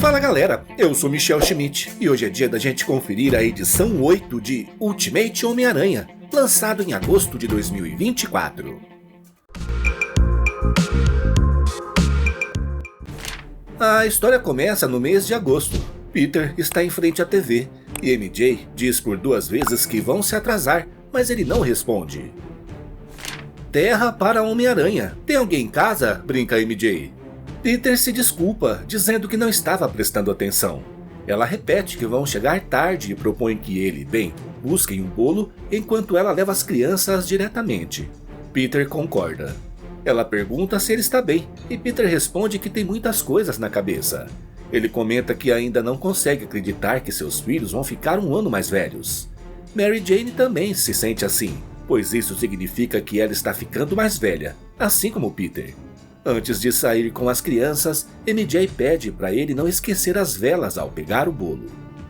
Fala galera, eu sou Michel Schmidt e hoje é dia da gente conferir a edição 8 de Ultimate Homem-Aranha, lançado em agosto de 2024. A história começa no mês de agosto. Peter está em frente à TV e MJ diz por 2 vezes que vão se atrasar, mas ele não responde. Terra para Homem-Aranha. Tem alguém em casa? Brinca MJ. Peter se desculpa, dizendo que não estava prestando atenção. Ela repete que vão chegar tarde e propõe que ele, busquem um bolo enquanto ela leva as crianças diretamente. Peter concorda. Ela pergunta se ele está bem e Peter responde que tem muitas coisas na cabeça. Ele comenta que ainda não consegue acreditar que seus filhos vão ficar 1 ano mais velhos. Mary Jane também se sente assim, pois isso significa que ela está ficando mais velha, assim como Peter. Antes de sair com as crianças, MJ pede para ele não esquecer as velas ao pegar o bolo.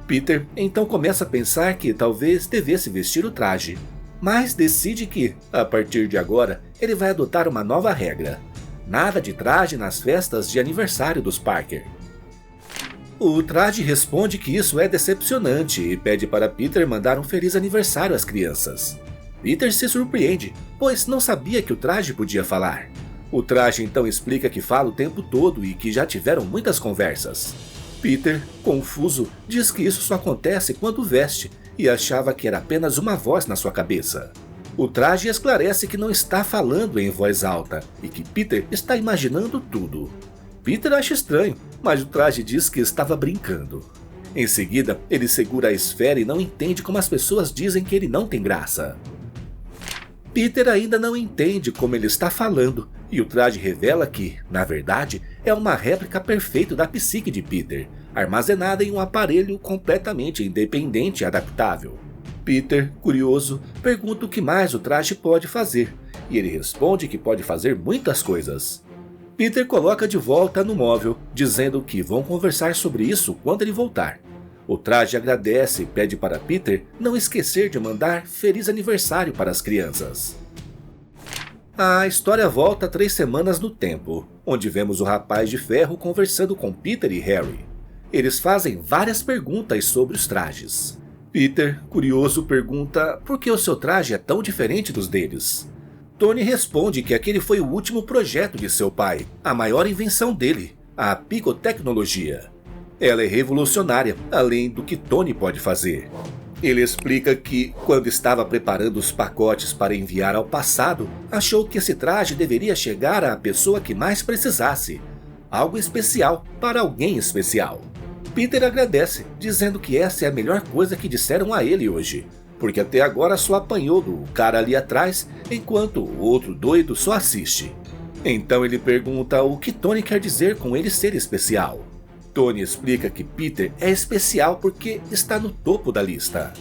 Peter então começa a pensar que talvez devesse vestir o traje, mas decide que, a partir de agora, ele vai adotar uma nova regra: nada de traje nas festas de aniversário dos Parker. O traje responde que isso é decepcionante e pede para Peter mandar um feliz aniversário às crianças. Peter se surpreende, pois não sabia que o traje podia falar. O traje então explica que fala o tempo todo e que já tiveram muitas conversas. Peter, confuso, diz que isso só acontece quando veste e achava que era apenas uma voz na sua cabeça. O traje esclarece que não está falando em voz alta e que Peter está imaginando tudo. Peter acha estranho, mas o traje diz que estava brincando. Em seguida, ele segura a esfera e não entende como as pessoas dizem que ele não tem graça. Peter ainda não entende como ele está falando, e o traje revela que, na verdade, é uma réplica perfeita da psique de Peter, armazenada em um aparelho completamente independente e adaptável. Peter, curioso, pergunta o que mais o traje pode fazer, e ele responde que pode fazer muitas coisas. Peter coloca de volta no móvel, dizendo que vão conversar sobre isso quando ele voltar. O traje agradece e pede para Peter não esquecer de mandar feliz aniversário para as crianças. A história volta 3 semanas no tempo, onde vemos o Rapaz de Ferro conversando com Peter e Harry. Eles fazem várias perguntas sobre os trajes. Peter, curioso, pergunta por que o seu traje é tão diferente dos deles. Tony responde que aquele foi o último projeto de seu pai, a maior invenção dele, a picotecnologia. Ela é revolucionária, além do que Tony pode fazer. Ele explica que, quando estava preparando os pacotes para enviar ao passado, achou que esse traje deveria chegar à pessoa que mais precisasse. Algo especial para alguém especial. Peter agradece, dizendo que essa é a melhor coisa que disseram a ele hoje, porque até agora só apanhou do cara ali atrás, enquanto o outro doido só assiste. Então ele pergunta o que Tony quer dizer com ele ser especial. Tony explica que Peter é especial porque está no topo da lista.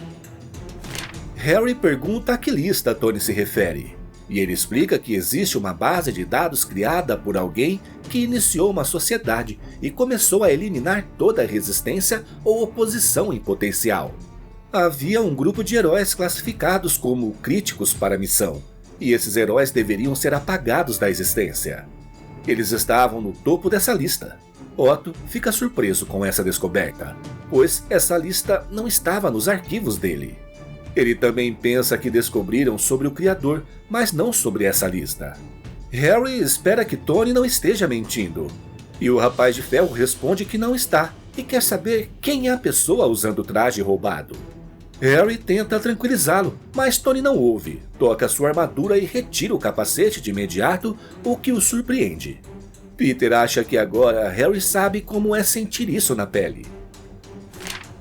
Harry pergunta a que lista Tony se refere, e ele explica que existe uma base de dados criada por alguém que iniciou uma sociedade e começou a eliminar toda a resistência ou oposição em potencial. Havia um grupo de heróis classificados como críticos para a missão, e esses heróis deveriam ser apagados da existência. Eles estavam no topo dessa lista. Otto fica surpreso com essa descoberta, pois essa lista não estava nos arquivos dele. Ele também pensa que descobriram sobre o Criador, mas não sobre essa lista. Harry espera que Tony não esteja mentindo, e o Rapaz de Ferro responde que não está, e quer saber quem é a pessoa usando o traje roubado. Harry tenta tranquilizá-lo, mas Tony não ouve, toca sua armadura e retira o capacete de imediato, o que o surpreende. Peter acha que agora Harry sabe como é sentir isso na pele.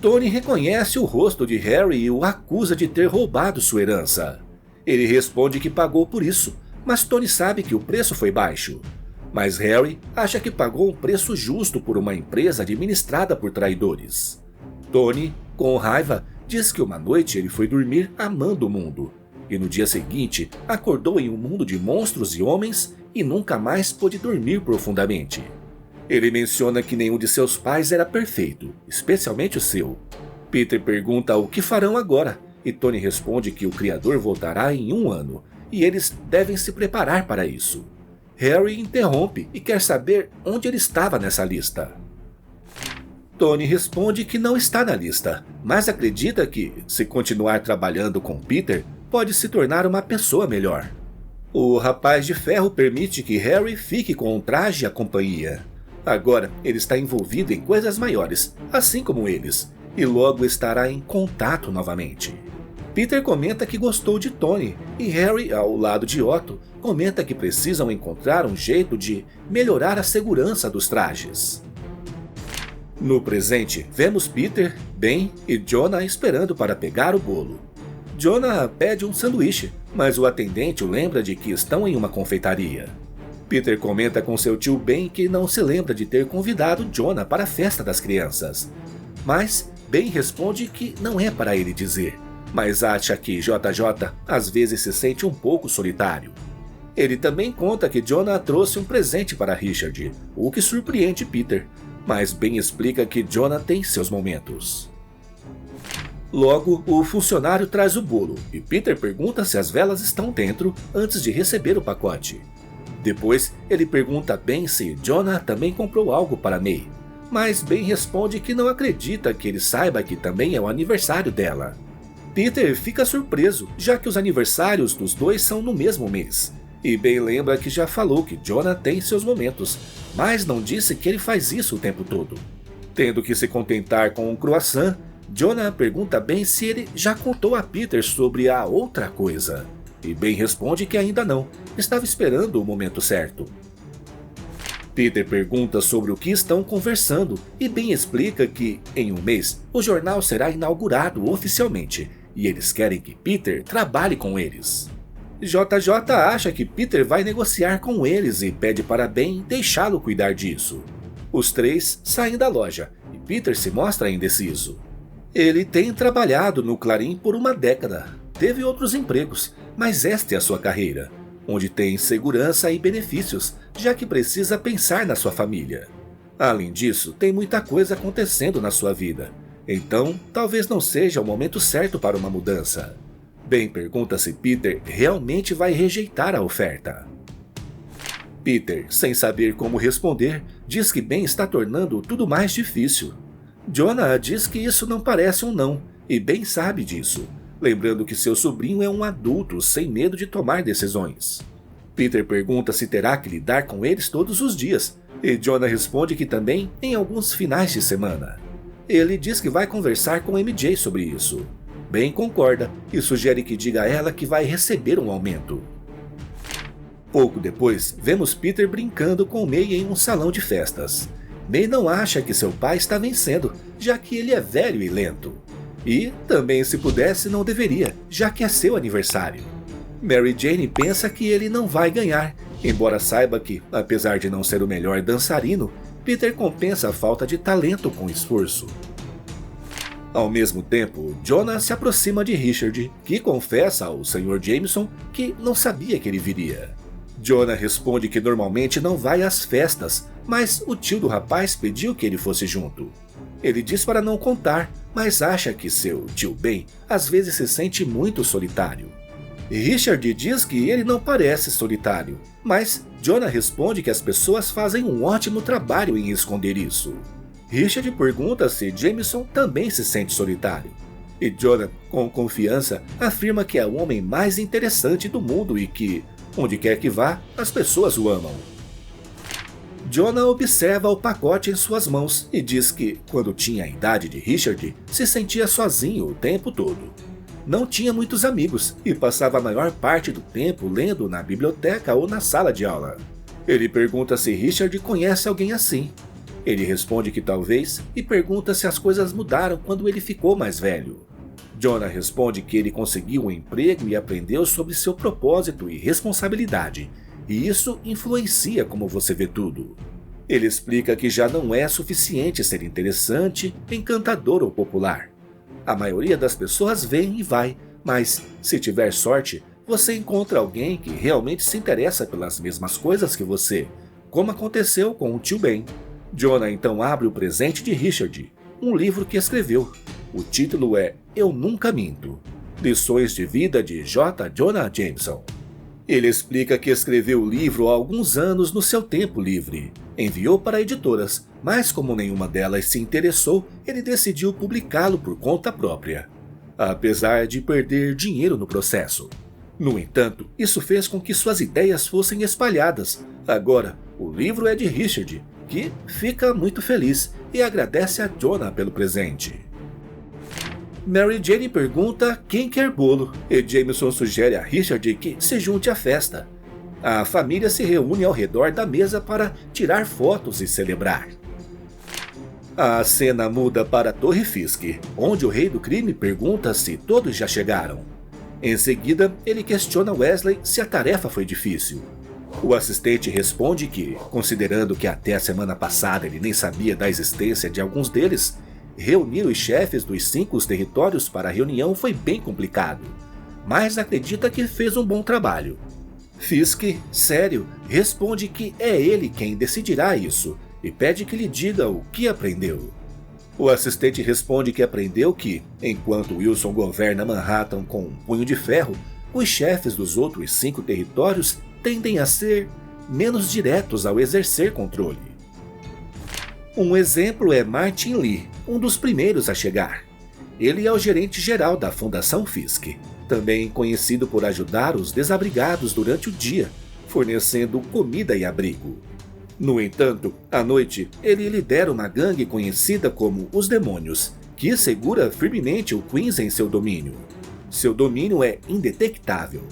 Tony reconhece o rosto de Harry e o acusa de ter roubado sua herança. Ele responde que pagou por isso, mas Tony sabe que o preço foi baixo. Mas Harry acha que pagou um preço justo por uma empresa administrada por traidores. Tony, com raiva, diz que uma noite ele foi dormir amando o mundo, e no dia seguinte acordou em um mundo de monstros e homens e nunca mais pôde dormir profundamente. Ele menciona que nenhum de seus pais era perfeito, especialmente o seu. Peter pergunta o que farão agora, e Tony responde que o Criador voltará em 1 ano, e eles devem se preparar para isso. Harry interrompe e quer saber onde ele estava nessa lista. Tony responde que não está na lista, mas acredita que, se continuar trabalhando com Peter, pode se tornar uma pessoa melhor. O Rapaz de Ferro permite que Harry fique com um traje e a companhia. Agora, ele está envolvido em coisas maiores, assim como eles, e logo estará em contato novamente. Peter comenta que gostou de Tony, e Harry, ao lado de Otto, comenta que precisam encontrar um jeito de melhorar a segurança dos trajes. No presente, vemos Peter, Ben e Jonah esperando para pegar o bolo. Jonah pede um sanduíche, mas o atendente o lembra de que estão em uma confeitaria. Peter comenta com seu tio Ben que não se lembra de ter convidado Jonah para a festa das crianças. Mas Ben responde que não é para ele dizer, mas acha que JJ às vezes se sente um pouco solitário. Ele também conta que Jonah trouxe um presente para Richard, o que surpreende Peter, mas Ben explica que Jonah tem seus momentos. Logo, o funcionário traz o bolo e Peter pergunta se as velas estão dentro antes de receber o pacote. Depois, ele pergunta a Ben se Jonah também comprou algo para May, mas Ben responde que não acredita que ele saiba que também é o aniversário dela. Peter fica surpreso, já que os aniversários dos dois são no mesmo mês. E Ben lembra que já falou que Jonah tem seus momentos, mas não disse que ele faz isso o tempo todo. Tendo que se contentar com um croissant, Jonah pergunta a Ben se ele já contou a Peter sobre a outra coisa. E Ben responde que ainda não, estava esperando o momento certo. Peter pergunta sobre o que estão conversando e Ben explica que, em um mês, o jornal será inaugurado oficialmente e eles querem que Peter trabalhe com eles. JJ acha que Peter vai negociar com eles e pede para Ben deixá-lo cuidar disso. Os três saem da loja e Peter se mostra indeciso. Ele tem trabalhado no Clarim por uma década, teve outros empregos, mas esta é a sua carreira, onde tem segurança e benefícios, já que precisa pensar na sua família. Além disso, tem muita coisa acontecendo na sua vida, então talvez não seja o momento certo para uma mudança. Ben pergunta se Peter realmente vai rejeitar a oferta. Peter, sem saber como responder, diz que Ben está tornando tudo mais difícil. Jonah diz que isso não parece um não, e Ben sabe disso, lembrando que seu sobrinho é um adulto sem medo de tomar decisões. Peter pergunta se terá que lidar com eles todos os dias, e Jonah responde que também em alguns finais de semana. Ele diz que vai conversar com MJ sobre isso. Ben concorda e sugere que diga a ela que vai receber um aumento. Pouco depois, vemos Peter brincando com May em um salão de festas. May não acha que seu pai está vencendo, já que ele é velho e lento. E, também se pudesse, não deveria, já que é seu aniversário. Mary Jane pensa que ele não vai ganhar, embora saiba que, apesar de não ser o melhor dançarino, Peter compensa a falta de talento com esforço. Ao mesmo tempo, Jonah se aproxima de Richard, que confessa ao Sr. Jameson que não sabia que ele viria. Jonah responde que normalmente não vai às festas, mas o tio do rapaz pediu que ele fosse junto. Ele diz para não contar, mas acha que seu tio Ben às vezes se sente muito solitário. Richard diz que ele não parece solitário, mas Jonah responde que as pessoas fazem um ótimo trabalho em esconder isso. Richard pergunta se Jameson também se sente solitário. E Jonah, com confiança, afirma que é o homem mais interessante do mundo e que, onde quer que vá, as pessoas o amam. Jonah observa o pacote em suas mãos e diz que, quando tinha a idade de Richard, se sentia sozinho o tempo todo. Não tinha muitos amigos e passava a maior parte do tempo lendo na biblioteca ou na sala de aula. Ele pergunta se Richard conhece alguém assim. Ele responde que talvez e pergunta se as coisas mudaram quando ele ficou mais velho. Jonah responde que ele conseguiu um emprego e aprendeu sobre seu propósito e responsabilidade, e isso influencia como você vê tudo. Ele explica que já não é suficiente ser interessante, encantador ou popular. A maioria das pessoas vem e vai, mas, se tiver sorte, você encontra alguém que realmente se interessa pelas mesmas coisas que você, como aconteceu com o tio Ben. Jonah então abre o presente de Richard, um livro que escreveu. O título é Eu Nunca Minto, Lições de Vida de J. Jonah Jameson. Ele explica que escreveu o livro há alguns anos no seu tempo livre, enviou para editoras, mas como nenhuma delas se interessou, ele decidiu publicá-lo por conta própria, apesar de perder dinheiro no processo. No entanto, isso fez com que suas ideias fossem espalhadas. Agora, o livro é de Richard, que fica muito feliz e agradece a Jonah pelo presente. Mary Jane pergunta quem quer bolo, e Jameson sugere a Richard que se junte à festa. A família se reúne ao redor da mesa para tirar fotos e celebrar. A cena muda para a Torre Fisk, onde o rei do crime pergunta se todos já chegaram. Em seguida, ele questiona Wesley se a tarefa foi difícil. O assistente responde que, considerando que até a semana passada ele nem sabia da existência de alguns deles, reunir os chefes dos 5 territórios para a reunião foi bem complicado, mas acredita que fez um bom trabalho. Fisk, sério, responde que é ele quem decidirá isso e pede que lhe diga o que aprendeu. O assistente responde que aprendeu que, enquanto Wilson governa Manhattan com um punho de ferro, os chefes dos outros 5 territórios tendem a ser menos diretos ao exercer controle. Um exemplo é Martin Lee, um dos primeiros a chegar. Ele é o gerente-geral da Fundação Fisk, também conhecido por ajudar os desabrigados durante o dia, fornecendo comida e abrigo. No entanto, à noite, ele lidera uma gangue conhecida como os Demônios, que segura firmemente o Queens em seu domínio. Seu domínio é indetectável.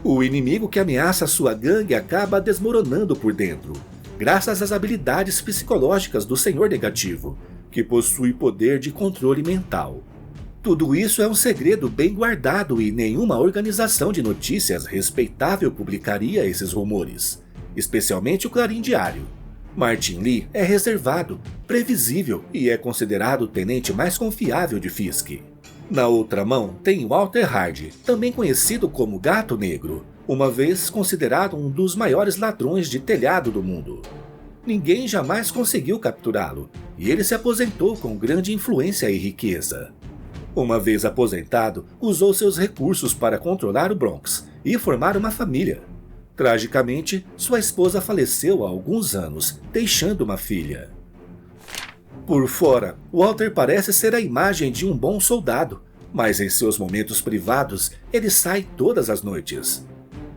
O inimigo que ameaça sua gangue acaba desmoronando por dentro, graças às habilidades psicológicas do Senhor Negativo, que possui poder de controle mental. Tudo isso é um segredo bem guardado e nenhuma organização de notícias respeitável publicaria esses rumores, especialmente o Clarim Diário. Martin Lee é reservado, previsível e é considerado o tenente mais confiável de Fisk. Na outra mão tem Walter Hardy, também conhecido como Gato Negro, uma vez considerado um dos maiores ladrões de telhado do mundo. Ninguém jamais conseguiu capturá-lo, e ele se aposentou com grande influência e riqueza. Uma vez aposentado, usou seus recursos para controlar o Bronx e formar uma família. Tragicamente, sua esposa faleceu há alguns anos, deixando uma filha. Por fora, Walter parece ser a imagem de um bom soldado, mas em seus momentos privados, ele sai todas as noites.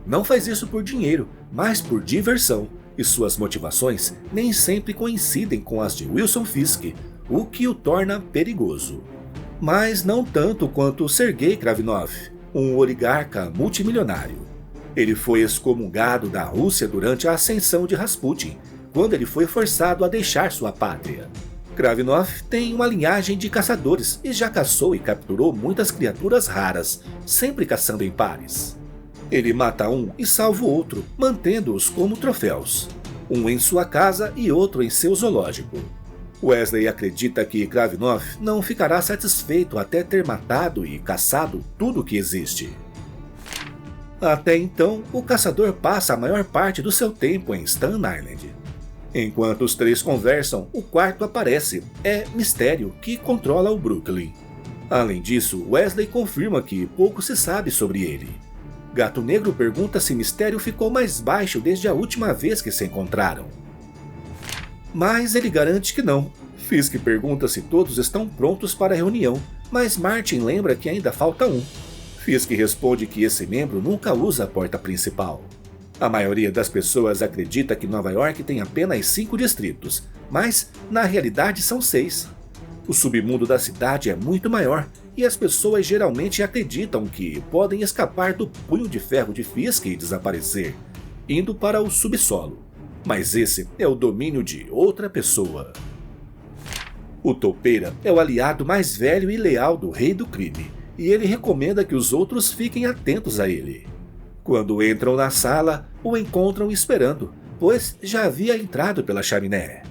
Não faz isso por dinheiro, mas por diversão, e suas motivações nem sempre coincidem com as de Wilson Fisk, o que o torna perigoso. Mas não tanto quanto Sergei Kravinov, um oligarca multimilionário. Ele foi excomungado da Rússia durante a ascensão de Rasputin, quando ele foi forçado a deixar sua pátria. Kravinov tem uma linhagem de caçadores e já caçou e capturou muitas criaturas raras, sempre caçando em pares. Ele mata um e salva o outro, mantendo-os como troféus. Um em sua casa e outro em seu zoológico. Wesley acredita que Kravinov não ficará satisfeito até ter matado e caçado tudo que existe. Até então, o caçador passa a maior parte do seu tempo em Staten Island. Enquanto os 3 conversam, o quarto aparece. É Mistério, que controla o Brooklyn. Além disso, Wesley confirma que pouco se sabe sobre ele. Gato Negro pergunta se Mistério ficou mais baixo desde a última vez que se encontraram. Mas ele garante que não. Fisk pergunta se todos estão prontos para a reunião, mas Martin lembra que ainda falta um. Fisk responde que esse membro nunca usa a porta principal. A maioria das pessoas acredita que Nova York tem apenas 5 distritos, mas na realidade são 6. O submundo da cidade é muito maior e as pessoas geralmente acreditam que podem escapar do punho de ferro de Fisk e desaparecer, indo para o subsolo. Mas esse é o domínio de outra pessoa. O Toupeira é o aliado mais velho e leal do Rei do Crime, e ele recomenda que os outros fiquem atentos a ele. Quando entram na sala, o encontram esperando, pois já havia entrado pela chaminé.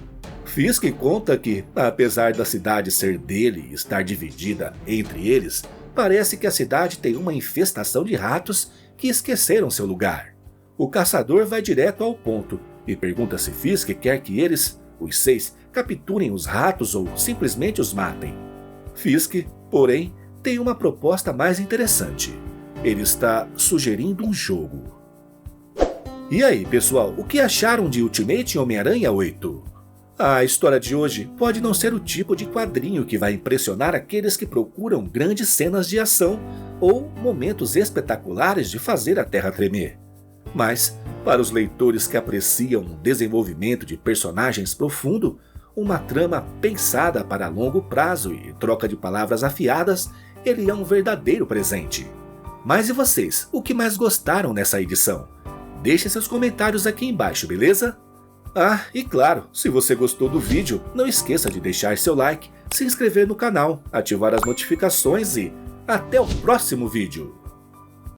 Fisk conta que, apesar da cidade ser dele e estar dividida entre eles, parece que a cidade tem uma infestação de ratos que esqueceram seu lugar. O caçador vai direto ao ponto e pergunta se Fisk quer que eles, os 6, capturem os ratos ou simplesmente os matem. Fisk, porém, tem uma proposta mais interessante. Ele está sugerindo um jogo. E aí, pessoal, o que acharam de Ultimate Homem-Aranha 8? A história de hoje pode não ser o tipo de quadrinho que vai impressionar aqueles que procuram grandes cenas de ação ou momentos espetaculares de fazer a terra tremer. Mas, para os leitores que apreciam um desenvolvimento de personagens profundo, uma trama pensada para longo prazo e troca de palavras afiadas, ele é um verdadeiro presente. Mas e vocês, o que mais gostaram nessa edição? Deixe seus comentários aqui embaixo, beleza? Ah, e claro, se você gostou do vídeo, não esqueça de deixar seu like, se inscrever no canal, ativar as notificações e até o próximo vídeo!